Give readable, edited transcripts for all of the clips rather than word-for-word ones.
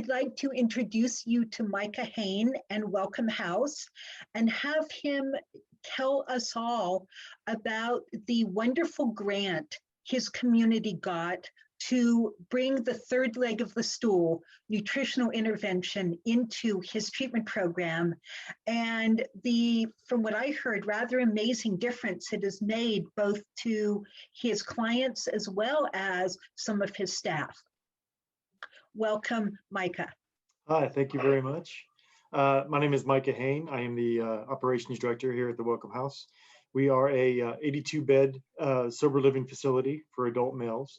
I'd like to introduce you to Micah Haen and Welcome House and have him tell us all about the wonderful grant his community got to bring the third leg of the stool, nutritional intervention, into his treatment program, and the, from what I heard, rather amazing difference it has made both to his clients as well as some of his staff. Welcome, Micah. Hi, thank you very much. My name is Micah Haen. I am the operations director here at the Welcome House. We are a 82-bed sober living facility for adult males.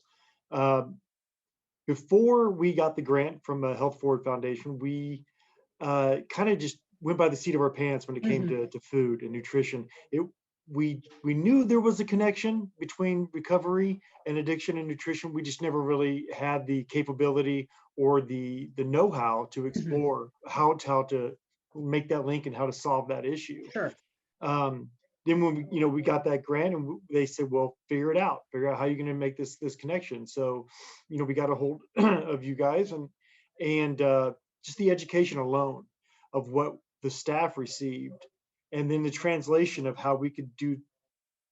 Before we got the grant from the Health Forward Foundation, we kind of just went by the seat of our pants when it came to food and nutrition. We knew there was a connection between recovery and addiction and nutrition. We just never really had the capability or the know-how to explore how to make that link and how to solve that issue. Sure. Then when we got that grant, and they said, well, figure out how you're going to make this connection. So we got a hold of you guys, and just the education alone of what the staff received, and then the translation of how we could do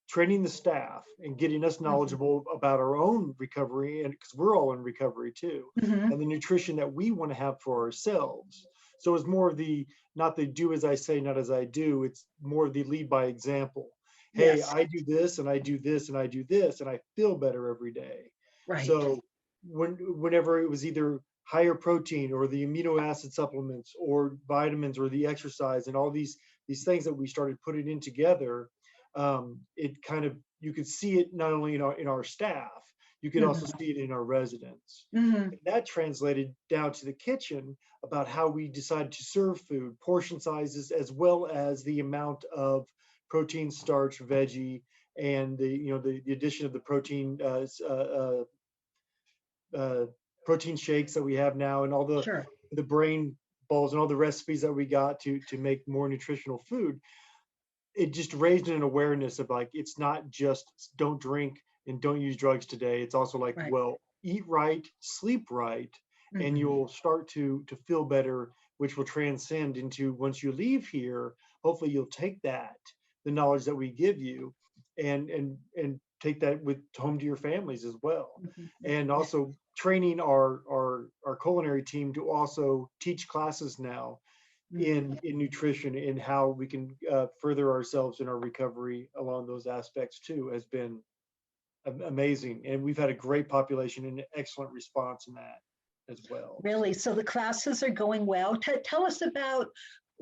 training the staff and getting us knowledgeable about our own recovery, and because we're all in recovery too, and the nutrition that we want to have for ourselves. So it's more of the, not the do as I say, not as I do. It's more of the lead by example. Hey, yes. I do this and I do this and I do this and I feel better every day. Right. So whenever it was either higher protein or the amino acid supplements or vitamins or the exercise and all these things that we started putting in together, it kind of, you could see it not only in our staff, you could also see it in our residents. And that translated down to the kitchen about how we decided to serve food, portion sizes, as well as the amount of protein, starch, veggie, and the addition of the protein shakes that we have now, and all the the brain balls and all the recipes that we got to make more nutritional food. It just raised an awareness of, like, it's not just don't drink and don't use drugs today. It's also like, well, eat right, sleep right, and you'll start to feel better, which will transcend into, once you leave here, hopefully you'll take that, the knowledge that we give you, and take that with home to your families as well. And also training our culinary team to also teach classes now in nutrition, and how we can further ourselves in our recovery along those aspects too, has been amazing. And we've had a great population and an excellent response in that as well. Really? So the classes are going well. Tell us about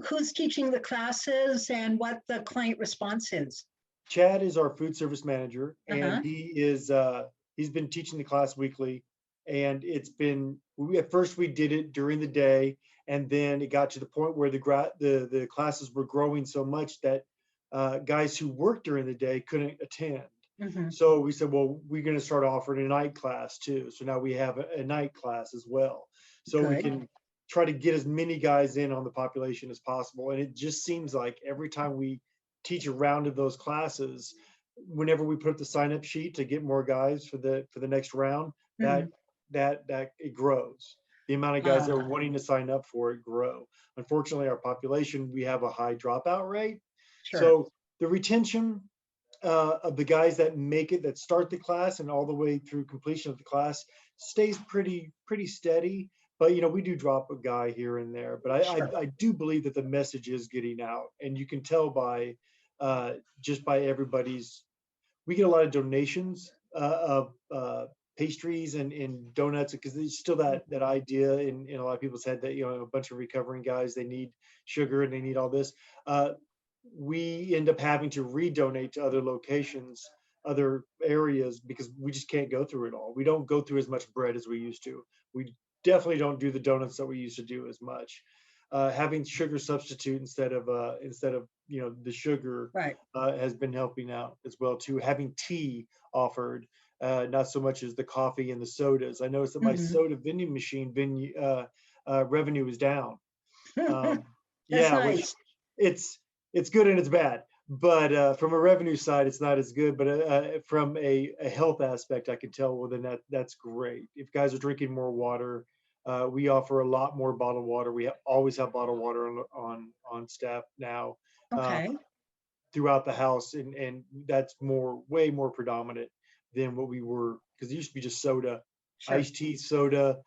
who's teaching the classes and what the client response is. Chad is our food service manager, and he's been teaching the class weekly. And it's been, at first we did it during the day, and then it got to the point where the classes were growing so much that guys who worked during the day couldn't attend. So we said, well, we're going to start offering a night class too. So now we have a night class as well. So we can try to get as many guys in on the population as possible. And it just seems like every time we teach a round of those classes, whenever we put up the sign-up sheet to get more guys for the next round, that it grows. The amount of guys that are wanting to sign up for it grow. Unfortunately, our population, we have a high dropout rate. So the retention of the guys that make it, that start the class and all the way through completion of the class, stays pretty steady. But we do drop a guy here and there. But I do believe that the message is getting out, and you can tell by just by everybody's. We get a lot of donations of pastries and donuts, because there's still that idea in a lot of people's head that a bunch of recovering guys, they need sugar and they need all this. We end up having to redonate to other locations, other areas, because we just can't go through it all. We don't go through as much bread as we used to. We definitely don't do the donuts that we used to do as much. Having sugar substitute instead of the sugar has been helping out as well too. Having tea offered, not so much as the coffee and the sodas. I noticed that my soda vending machine revenue is down. Nice. Which it's good and it's bad. But from a revenue side, it's not as good. But from a health aspect, I can tell, well, then that's great. If guys are drinking more water, We offer a lot more bottled water. We always have bottled water on staff now, uh, Okay. throughout the house, and that's way more predominant than what we were, because it used to be just soda, Sure. iced tea, soda,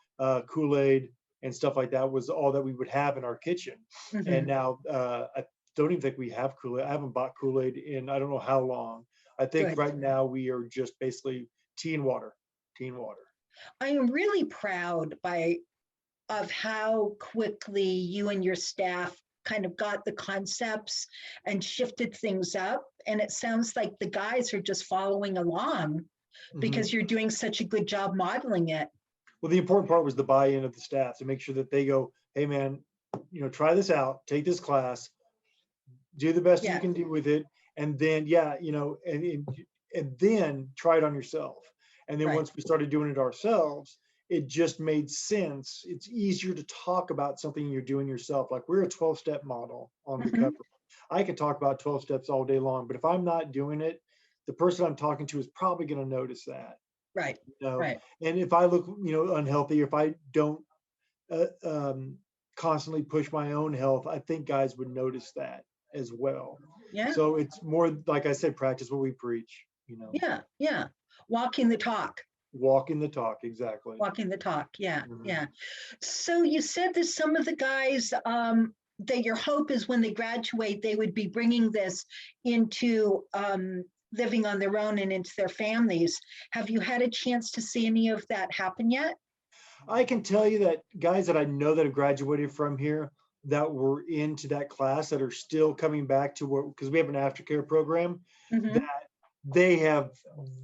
Kool-Aid, and stuff like that was all that we would have in our kitchen. And Hmm. now I don't even think we have Kool-Aid. I haven't bought Kool-Aid in I don't know how long. I think Good. right now we are just basically tea and water, tea and water. I am really proud of how quickly you and your staff kind of got the concepts and shifted things up. And it sounds like the guys are just following along Mhm. because you're doing such a good job modeling it. Well, the important part was the buy-in of the staff to make sure that they go, hey man, try this out, take this class, do the best you Yeah, can do with it, and then yeah, and then try it on yourself. And then right. once we started doing it ourselves, it just made sense. It's easier to talk about something you're doing yourself. Like we're a 12-step model on Hmm. recovery. I can talk about 12 steps all day long, but if I'm not doing it, the person I'm talking to is probably going to notice that. Right, You know, right. and if I look, unhealthy, if I don't uh, constantly push my own health, I think guys would notice that as well. Yeah, So it's more, like I said, practice what we preach, yeah, yeah. Walking the talk, walking the talk. Exactly. walking the talk. Yeah, Mhm. yeah. So you said that some of the guys, that your hope is when they graduate, they would be bringing this into living on their own and into their families. Have you had a chance to see any of that happen yet? I can tell you that guys that I know that have graduated from here that were into that class that are still coming back to work because we have an aftercare program that Hmm. they have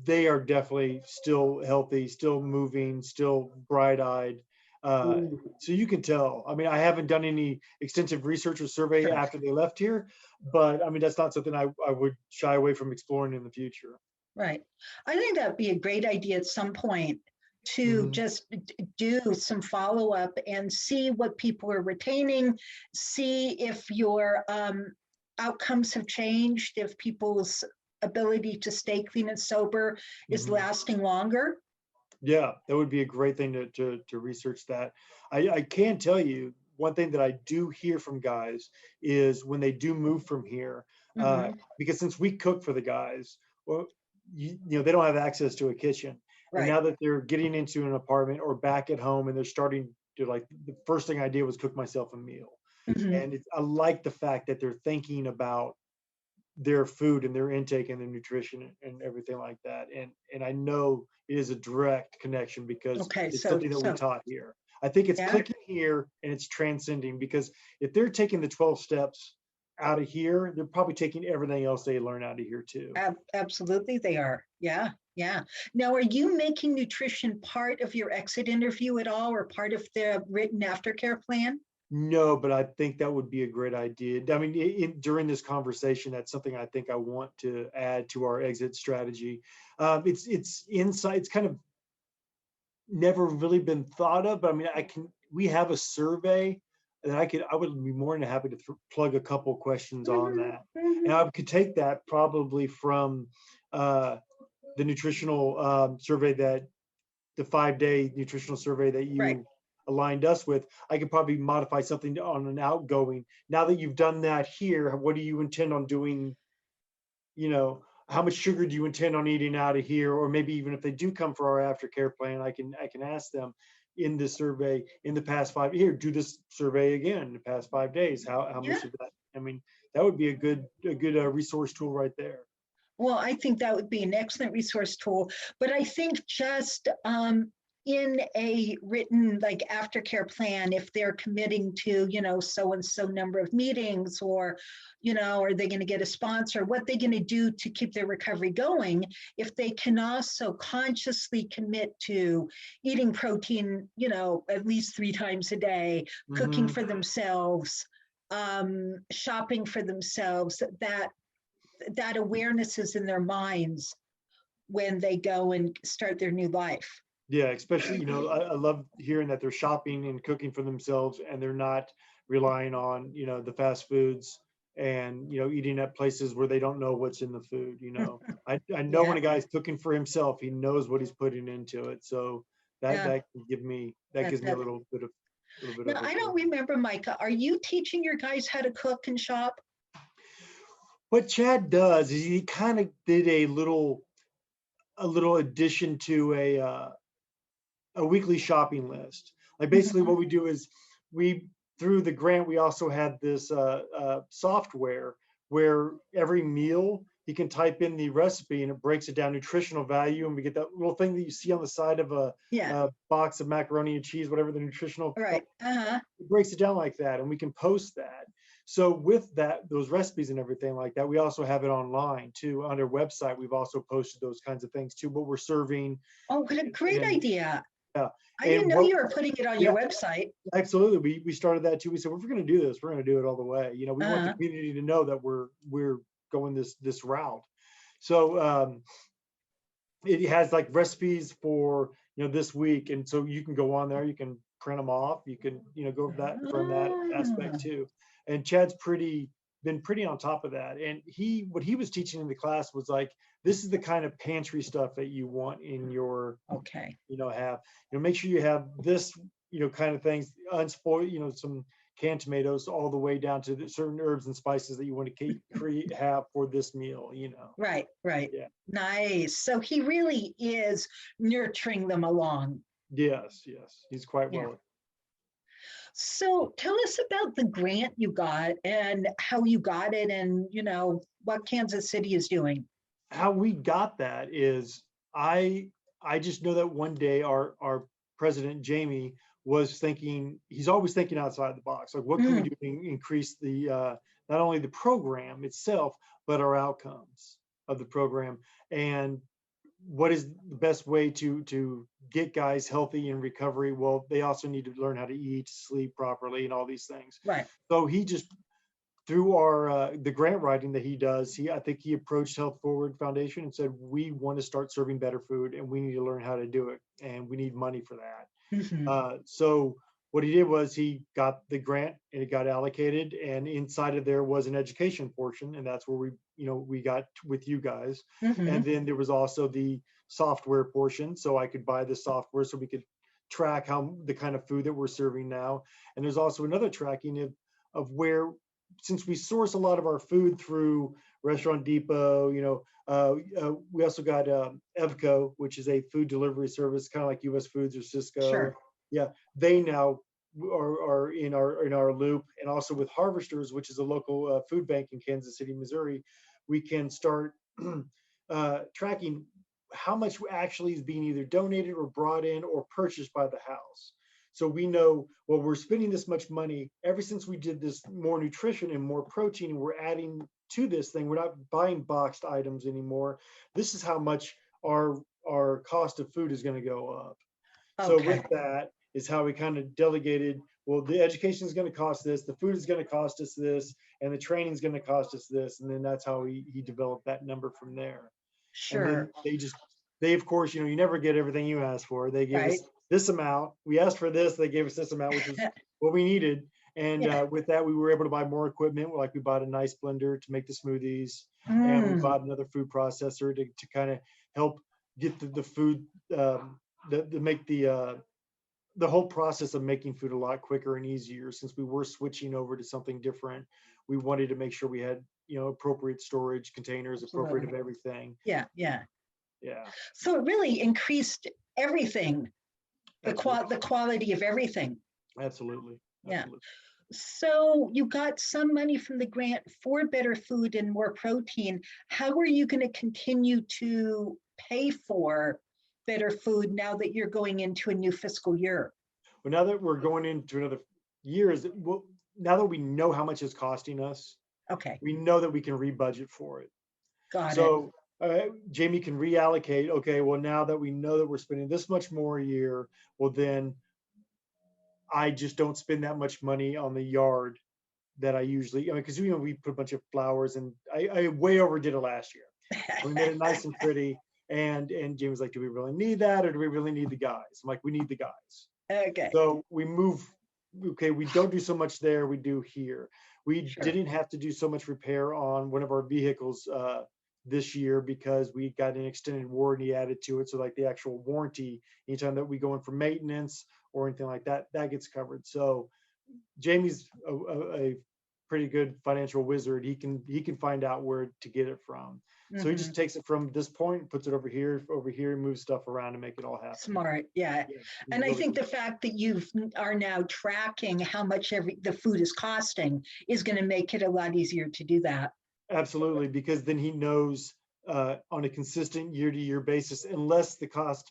they are definitely still healthy, still moving, still bright-eyed. Uh, so you can tell. I mean, I haven't done any extensive research or survey Sure. after they left here, but I mean, that's not something I would shy away from exploring in the future. Right. I think that'd be a great idea at some point to Hmm. just do some follow up and see what people are retaining, see if your outcomes have changed, if people's ability to stay clean and sober is Hmm. lasting longer. Yeah, that would be a great thing to research that. I can tell you one thing that I do hear from guys is when they do move from here, Hmm. because since we cook for the guys, well, they don't have access to a kitchen, and Right. now that they're getting into an apartment or back at home, and they're starting to like the first thing I did was cook myself a meal, Hmm. and I like the fact that they're thinking about their food and their intake and their nutrition and everything like that. And I know it is a direct connection because Okay. it's So, something that we so taught here. I think it's yeah. clicking here and it's transcending because if they're taking the 12 steps out of here, they're probably taking everything else they learn out of here too. Absolutely, they are. Yeah, yeah. Now, are you making nutrition part of your exit interview at all or part of the written aftercare plan? No, but I think that would be a great idea. I mean, during this conversation, that's something I think I want to add to our exit strategy. It's insight. It's kind of never really been thought of, but I mean, we have a survey that I would be more than happy to plug a couple questions on Hmm. that. And Hmm. I could take that probably from uh, the nutritional survey the 5-day nutritional survey that Right. you aligned us with. I could probably modify something on an outgoing. Now that you've done that here, what do you intend on doing, you know, how much sugar do you intend on eating out of here? Or maybe even if they do come for our aftercare plan, I can ask them in this survey in the past here, do this survey again in the past 5 days. How Yeah. much of that? I mean, that would be a good resource tool right there. Well, I think that would be an excellent resource tool. But I think just in a written like aftercare plan, if they're committing to, so and so number of meetings or, are they going to get a sponsor? What they're going to do to keep their recovery going? If they can also consciously commit to eating protein, at least 3 times a day, cooking Hmm. for themselves, shopping for themselves, that awareness is in their minds when they go and start their new life. Yeah, especially, I love hearing that they're shopping and cooking for themselves and they're not relying on, the fast foods and, eating at places where they don't know what's in the food. I know Yeah, when a guy's cooking for himself, he knows what he's putting into it. So Yeah. that can give me, that That, gives me that. a little bit Now, of I a, don't remember, Micah. Are you teaching your guys how to cook and shop? what Chad does is he kind of did a little addition to a weekly shopping list. Like basically Mhm. what we do is we, through the grant, we also had this software where every meal he can type in the recipe and it breaks it down nutritional value. And we get that little thing that you see on the side of Yeah. a box of macaroni and cheese, whatever the nutritional, Right. Uh-huh. it breaks it down like that. And we can post that. So with that, those recipes and everything like that, we also have it online too. On our website, we've also posted those kinds of things too, what we're serving. Oh, what a great And idea. yeah, I didn't and know what, you were putting it on your yeah, website. absolutely. We started that too. We said, well, if we're going to do this, we're going to do it all the way. You know, we want the Uh-huh. community to know that we're going this route. So it has like recipes for, you know, this week, and so you can go on there, you can print them off, you can, you know, go that from that aspect Ah, too. And Chad's been pretty on top of that. And what he was teaching in the class was like, this is the kind of pantry stuff that you want in your, okay. you know, have, you know, make sure you have this, you know, kind of things, unspoiled, you know, some canned tomatoes all the way down to the certain herbs and spices that you want to have for this meal, you know. Right, right. Yeah. Nice. So he really is nurturing them along. Yes, yes. He's quite Yeah. well. So tell us about the grant you got and how you got it and, what Kansas City is doing. How we got that is I just know that one day our president Jamie was thinking, he's always thinking outside the box. Like, what can we Mm, do to increase the not only the program itself, but our outcomes of the program, and what is the best way to get guys healthy in recovery? Well, they also need to learn how to eat, sleep properly, and all these things. right. So he just, through our the grant writing that he does, I think he approached Health Forward Foundation and said, we want to start serving better food and we need to learn how to do it and we need money for that. Hmm. So what he did was he got the grant and it got allocated, and inside of there was an education portion, and that's where we got with you guys. Hmm. And then there was also the software portion, so I could buy the software so we could track how the kind of food that we're serving now. And there's also another tracking of where, since we source a lot of our food through Restaurant Depot, we also got Evco, which is a food delivery service, kind of like US Foods or Cisco. Sure. Yeah, they now are in our loop, and also with Harvesters, which is a local food bank in Kansas City, Missouri, we can start tracking how much actually is being either donated or brought in or purchased by the house. So we know, well, we're spending this much money ever since we did this more nutrition and more protein, and we're adding to this thing. We're not buying boxed items anymore. This is how much our cost of food is going to go up. So Okay. with that is how we kind of delegated, well, the education is going to cost this, the food is going to cost us this, and the training is going to cost us this. And then that's how he developed that number from there. And then Sure. they of course, you never get everything you asked for. They gave Right. us this amount. We asked for this, they gave us this amount, which was what we needed. And Yeah. with that, we were able to buy more equipment. Like we bought a nice blender to make the smoothies, and we Mm, bought another food processor to kind of help get the food, to make the whole process of making food a lot quicker and easier. Since we were switching over to something different, we wanted to make sure we had, appropriate storage containers, appropriate of absolutely. everything. Yeah. Yeah. Yeah, So it really increased everything, absolutely, the quality of everything. absolutely, Yeah. absolutely. So you got some money from the grant for better food and more protein. How are you going to continue to pay for better food now that you're going into a new fiscal year? But now that we're going into another year, now that we know how much it's costing us, Okay, we know that we can re-budget for it. got it. So Jamie can reallocate. Okay, well, now that we know that we're spending this much more a year, well, then I just don't spend that much money on the yard that I usually, because we put a bunch of flowers, and I way overdid it last year. We made it nice and pretty. And Jamie was like, do we really need that, or do we really need the guys? I'm like, we need the guys. Okay, So we move, okay, we don't do so much there, we do here. We sure. didn't have to do so much repair on one of our vehicles this year because we got an extended warranty added to it. So like the actual warranty, anytime that we go in for maintenance or anything like that, that gets covered. So Jamie's a pretty good financial wizard. He can find out where to get it from. So he just takes it from this point, puts it over here, and moves stuff around to make it all happen. Smart, yeah. Yeah, And I really think good. the fact that you are now tracking how much the food is costing is going to make it a lot easier to do that. Absolutely, because then he knows on a consistent year-to-year basis, unless the cost,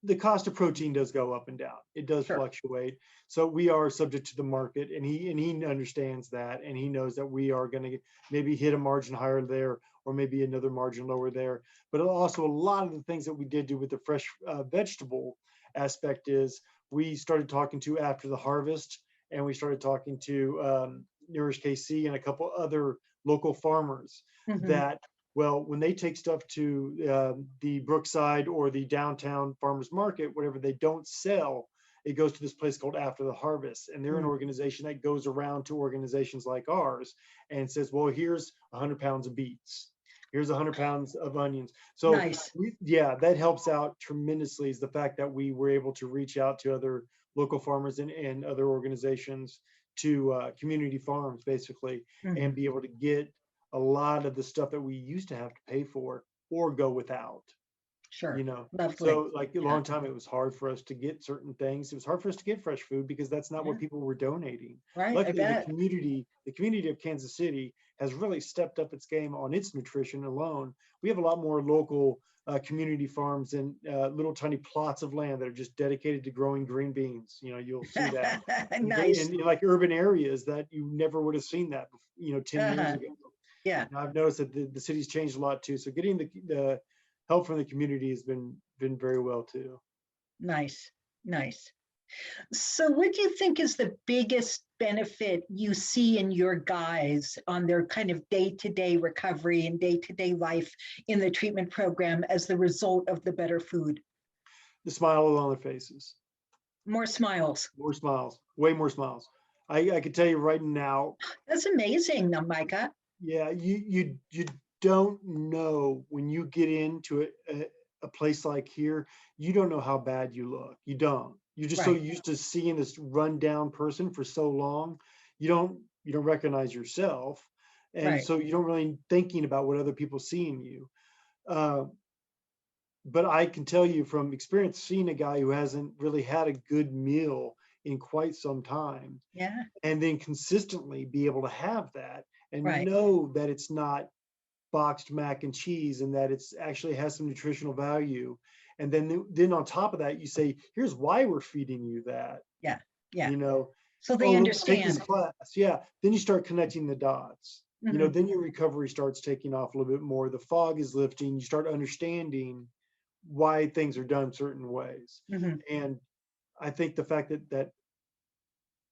the cost of protein does go up and down. It does Sure. fluctuate. So we are subject to the market, and he understands that, and he knows that we are going to maybe hit a margin higher there, or maybe another margin lower there. But also a lot of the things that we did do with the fresh vegetable aspect is we started talking to after the harvest, and we started talking to Nourish KC and a couple other local farmers that, well, when they take stuff to the Brookside or the downtown farmers market, whatever they don't sell, it goes to this place called After the Harvest. And they're an organization that goes around to organizations like ours and says, well, here's 100 pounds of beets. Here's 100 pounds of onions. So nice. Yeah, that helps out tremendously, is the fact that we were able to reach out to other local farmers and other organizations, to community farms basically, and be able to get a lot of the stuff that we used to have to pay for or go without. Sure. Lovely. So like a long time, it was hard for us to get certain things. It was hard for us to get fresh food because that's not what people were donating. Right. Luckily, the community of Kansas City has really stepped up its game on its nutrition alone. We have a lot more local community farms and little tiny plots of land that are just dedicated to growing green beans. You'll see that nice. in like urban areas that you never would have seen that, 10 years ago. Yeah. And I've noticed that the city's changed a lot too. So getting the help from the community has been very well too. Nice. So what do you think is the biggest benefit you see in your guys on their kind of day-to-day recovery and day-to-day life in the treatment program as the result of the better food? The smile on their faces. More smiles. More smiles. Way more smiles. I can tell you right now. That's amazing, Micah. Yeah, you don't know when you get into a place like here, you don't know how bad you look. You don't. You're just so used to seeing this rundown person for so long, you don't recognize yourself, and so you don't really thinking about what other people see in you. But I can tell you from experience, seeing a guy who hasn't really had a good meal in quite some time, and then consistently be able to have that and know that it's not boxed mac and cheese and that it's actually has some nutritional value. And then on top of that, you say, here's why we're feeding you that. Yeah. So they understand. Take this class. Yeah. Then you start connecting the dots. Then your recovery starts taking off a little bit more. The fog is lifting. You start understanding why things are done certain ways. And I think the fact that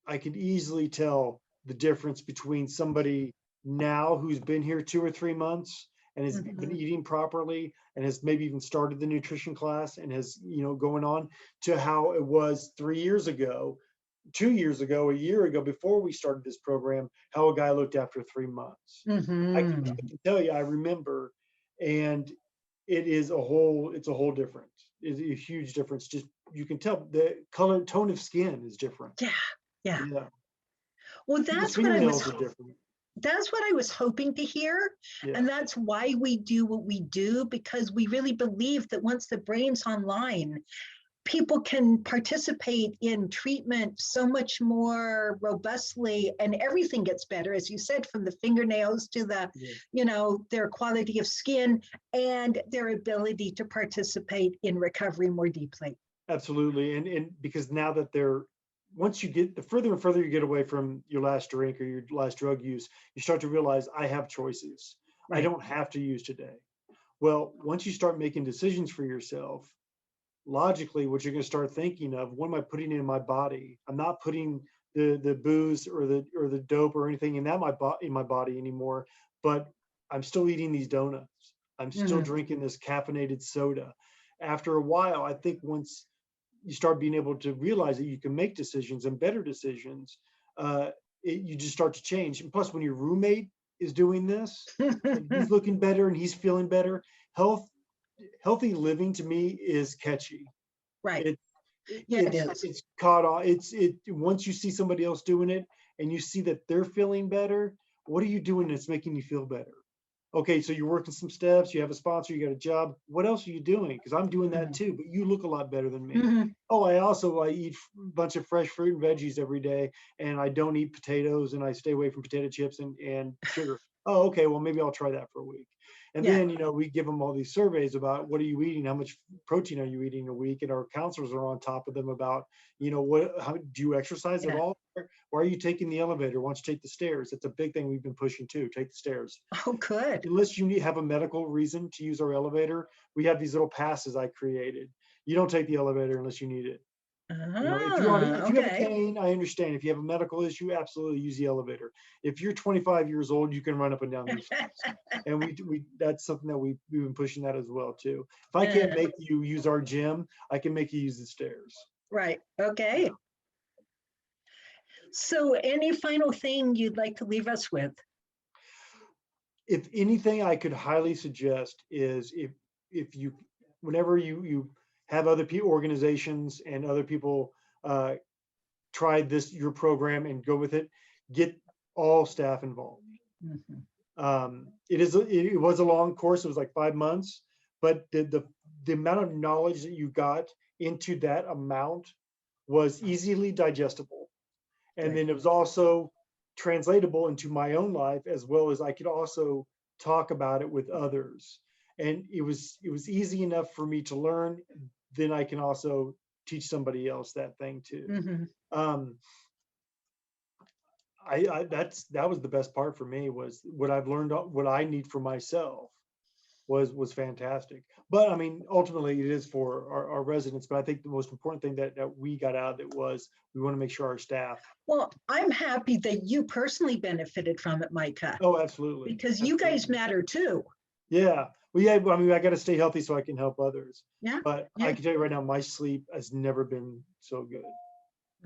I can easily tell the difference between somebody now who's been here 2 or 3 months and has been eating properly and has maybe even started the nutrition class and has, going on, to how it was 3 years ago, 2 years ago, a year ago, before we started this program, how a guy looked after 3 months. I can tell you, I remember, and it's a whole difference. It's a huge difference. Just, you can tell the color, tone of skin is different. Yeah. Well, That's what I was hoping to hear. And that's why we do what we do, because we really believe that once the brain's online, people can participate in treatment so much more robustly, and everything gets better, as you said, from the fingernails to the, their quality of skin and their ability to participate in recovery more deeply. Absolutely. And because now that once you get, the further and further you get away from your last drink or your last drug use, you start to realize I have choices. I don't have to use today. Well, once you start making decisions for yourself, logically, what you're going to start thinking of, what am I putting in my body? I'm not putting the booze or the dope or anything in my body anymore, but I'm still eating these donuts. I'm still drinking this caffeinated soda. After a while, I think once you start being able to realize that you can make decisions and better decisions, you just start to change. And plus, when your roommate is doing this, and he's looking better and he's feeling better. Healthy living to me is catchy. Right. It, Yeah, it is. it's caught on. Once you see somebody else doing it and you see that they're feeling better, what are you doing that's making you feel better? Okay, so you're working some steps, you have a sponsor, you got a job. What else are you doing? Because I'm doing that too, but you look a lot better than me. Mhm. Oh, I eat a bunch of fresh fruit and veggies every day, and I don't eat potatoes, and I stay away from potato chips and sugar. Oh, okay, well maybe I'll try that for a week. And Yeah. then, we give them all these surveys about what are you eating, how much protein are you eating a week, and our counselors are on top of them about, how do you exercise at Yeah. all? Why are you taking the elevator? Why don't you take the stairs? It's a big thing we've been pushing too. Take the stairs. Oh, good. Unless you have a medical reason to use our elevator, we have these little passes I created. You don't take the elevator unless you need it. If you have a Okay. cane, I understand. If you have a medical issue, absolutely use the elevator. If you're 25 years old, you can run up and down these steps. And we that's something that we've been pushing that as well too. If I can't make you use our gym, I can make you use the stairs. Right. Okay. So any final thing you'd like to leave us with? If anything, I could highly suggest is if you, whenever you have other organizations and other people try your program and go with it, get all staff involved. Mhm. It was a long course. It was like 5 months, but the amount of knowledge that you got into that amount was easily digestible. And Good. then it was also translatable into my own life, as well as I could also talk about it with others. And it was easy enough for me to learn. Then I can also teach somebody else that thing too. Mhm. That was the best part for me, was what I've learned, what I need for myself was fantastic. But I mean, ultimately it is for our residents. But I think the most important thing that we got out of it was we want to make sure our staff. Well, I'm happy that you personally benefited from it, Micah, Oh, absolutely. because you guys Absolutely. matter too. Yeah. Well, yeah, I mean, I got to stay healthy so I can help others. Yeah. But Yeah. I can tell you right now, my sleep has never been so good.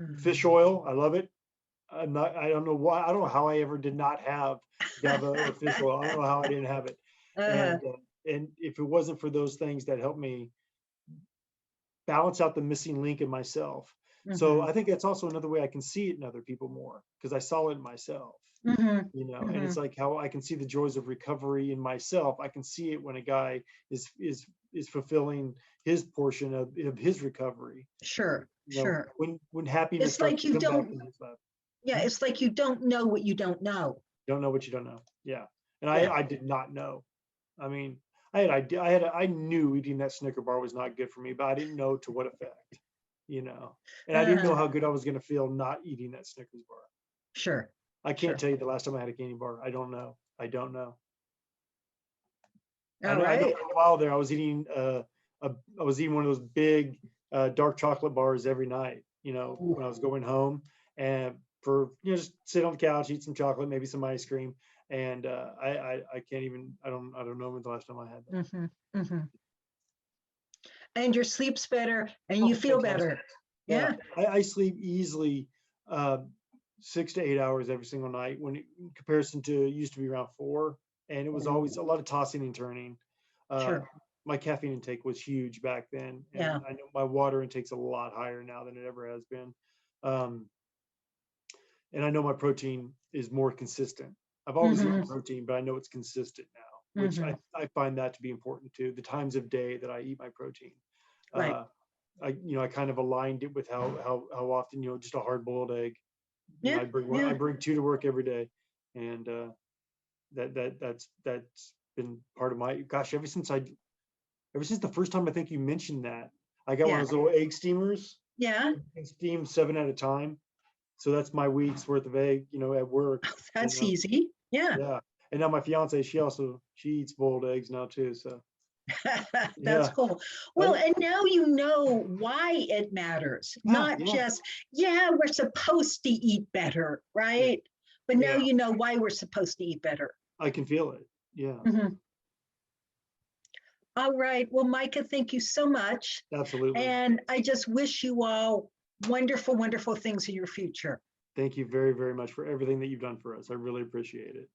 Mhm. Fish oil, I love it. I don't know why. I don't know how I ever did not have GABA or fish oil. I don't know how I didn't have it. Uh, And if it wasn't for those things that helped me balance out the missing link in myself. So mhm. I think that's also another way I can see it in other people more, because I saw it in myself. Mhm. And it's like how I can see the joys of recovery in myself. I can see it when a guy is fulfilling his portion of his recovery. Sure. Sure. When happiness It's starts like to you come back don't. in his life. Yeah. It's like you don't know what you don't know. Don't know what you don't know. Yeah. And Yeah. I did not know. I mean, I knew eating that Snicker bar was not good for me, but I didn't know to what effect, and I didn't know how good I was going to feel not eating that Snickers bar. Sure. I can't Sure. tell you the last time I had a candy bar. I don't know. I don't know. All I know right. for a while there, I was eating one of those big dark chocolate bars every night, when I was going home, and for, just sit on the couch, eat some chocolate, maybe some ice cream. And I can't even, I don't know when the last time I had that. Mhm. Mhm. And your sleep's better, and you Oh, feel fantastic. better. Yeah. Yeah. I sleep easily 6 to 8 hours every single night, when in comparison to, it used to be around 4. And it was always a lot of tossing and turning. Sure. My caffeine intake was huge back then. And Yeah. I know my water intake's a lot higher now than it ever has been. And I know my protein is more consistent. I've always eaten Mhm. protein, but I know it's consistent now, which Mhm. I find that to be important too. The times of day that I eat my protein. Right. I kind of aligned it with how often, just a hard boiled egg. Yeah. I Yeah. bring 2 to work every day. And that's been part of my, gosh, ever since the first time I think you mentioned that, I got one Yeah. of those little egg steamers. Yeah. And steam 7 at a time. So that's my week's worth of egg, at work. That's easy. Yeah. Yeah. And now my fiance, she eats boiled eggs now too. So That's yeah. cool. Well, and now you know why it matters. Yeah. Not Yeah. just, yeah, we're supposed to eat better, Yeah. right? But now Yeah. you know why we're supposed to eat better. I can feel it. Yeah. Mhm. All right. Well, Micah, thank you so much. Absolutely. And I just wish you all wonderful, wonderful things in your future. Thank you very, very much for everything that you've done for us. I really appreciate it.